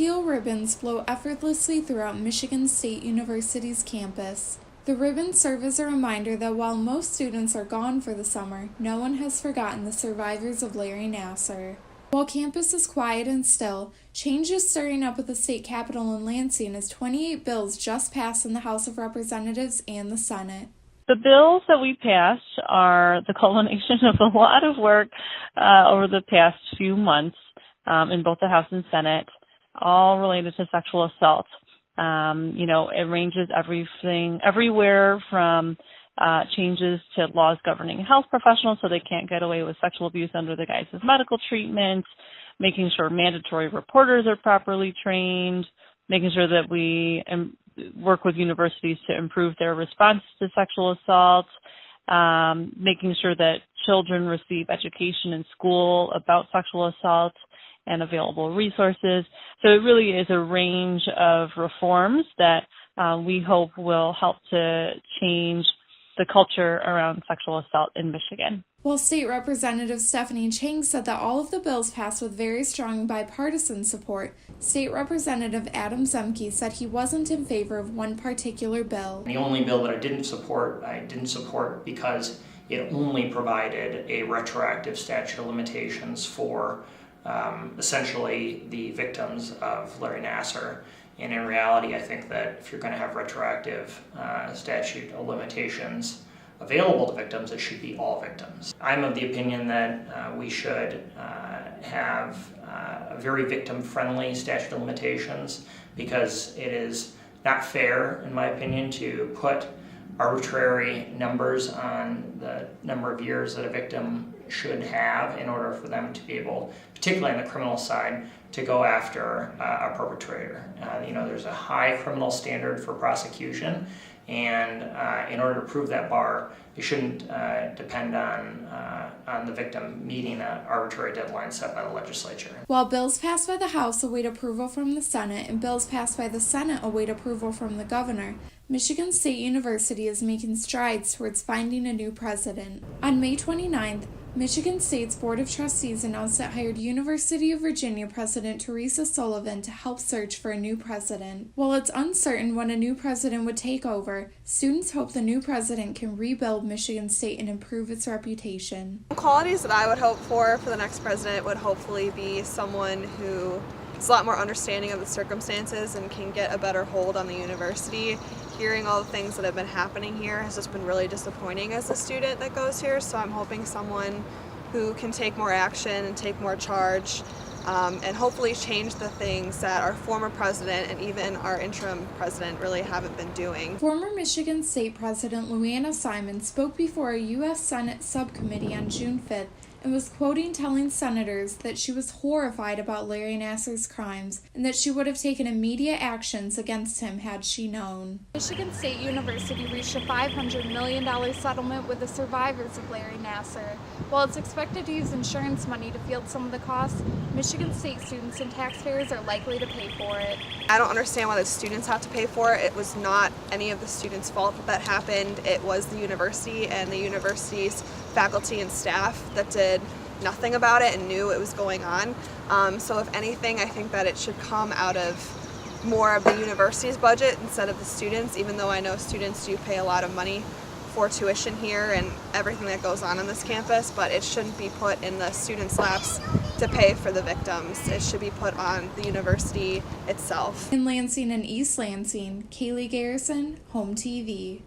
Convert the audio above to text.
Teal ribbons flow effortlessly throughout Michigan State University's campus. The ribbons serve as a reminder that while most students are gone for the summer, no one has forgotten the survivors of Larry Nassar. While campus is quiet and still, change is stirring up at the state capitol in Lansing as 28 bills just passed in the House of Representatives and the Senate. The bills that we passed are the culmination of a lot of work over the past few months in both the House and Senate, all related to sexual assault. It ranges everywhere from changes to laws governing health professionals so they can't get away with sexual abuse under the guise of medical treatment, making sure mandatory reporters are properly trained, making sure that we work with universities to improve their response to sexual assault, making sure that children receive education in school about sexual assault and available resources. So it really is a range of reforms that we hope will help to change the culture around sexual assault in Michigan. While State Representative Stephanie Chang said that all of the bills passed with very strong bipartisan support, State Representative Adam Zemke said he wasn't in favor of one particular bill. The only bill that I didn't support because it only provided a retroactive statute of limitations for essentially the victims of Larry Nassar. And in reality, I think that if you're going to have retroactive statute of limitations available to victims, it should be all victims. I'm of the opinion that we should have a very victim-friendly statute of limitations, because it is not fair, in my opinion, to put arbitrary numbers on the number of years that a victim should have in order for them to be able, particularly on the criminal side, to go after a perpetrator. There's a high criminal standard for prosecution, and in order to prove that bar, it shouldn't depend on the victim meeting an arbitrary deadline set by the legislature. While bills passed by the House await approval from the Senate and bills passed by the Senate await approval from the governor, Michigan State University is making strides towards finding a new president. On May 29th, Michigan State's Board of Trustees announced it hired University of Virginia President Teresa Sullivan to help search for a new president. While it's uncertain when a new president would take over, students hope the new president can rebuild Michigan State and improve its reputation. Qualities that I would hope for the next president would hopefully be someone who is a lot more understanding of the circumstances and can get a better hold on the university. Hearing all the things that have been happening here has just been really disappointing as a student that goes here, so I'm hoping someone who can take more action and take more charge and hopefully change the things that our former president and even our interim president really haven't been doing. Former Michigan State President Leanna Simon spoke before a U.S. Senate subcommittee on June 5th and was quoting telling senators that she was horrified about Larry Nassar's crimes and that she would have taken immediate actions against him had she known. Michigan State University reached a $500 million settlement with the survivors of Larry Nassar. While it's expected to use insurance money to field some of the costs, Michigan State students and taxpayers are likely to pay for it. I don't understand why the students have to pay for it. It was not any of the students' fault that happened. It was the university and the university's faculty and staff that did nothing about it and knew it was going on. So if anything, I think that it should come out of more of the university's budget instead of the students, even though I know students do pay a lot of money for tuition here and everything that goes on this campus, but it shouldn't be put in the students' laps to pay for the victims. It should be put on the university itself. In Lansing and East Lansing, Kayleigh Garrison, HOMTV.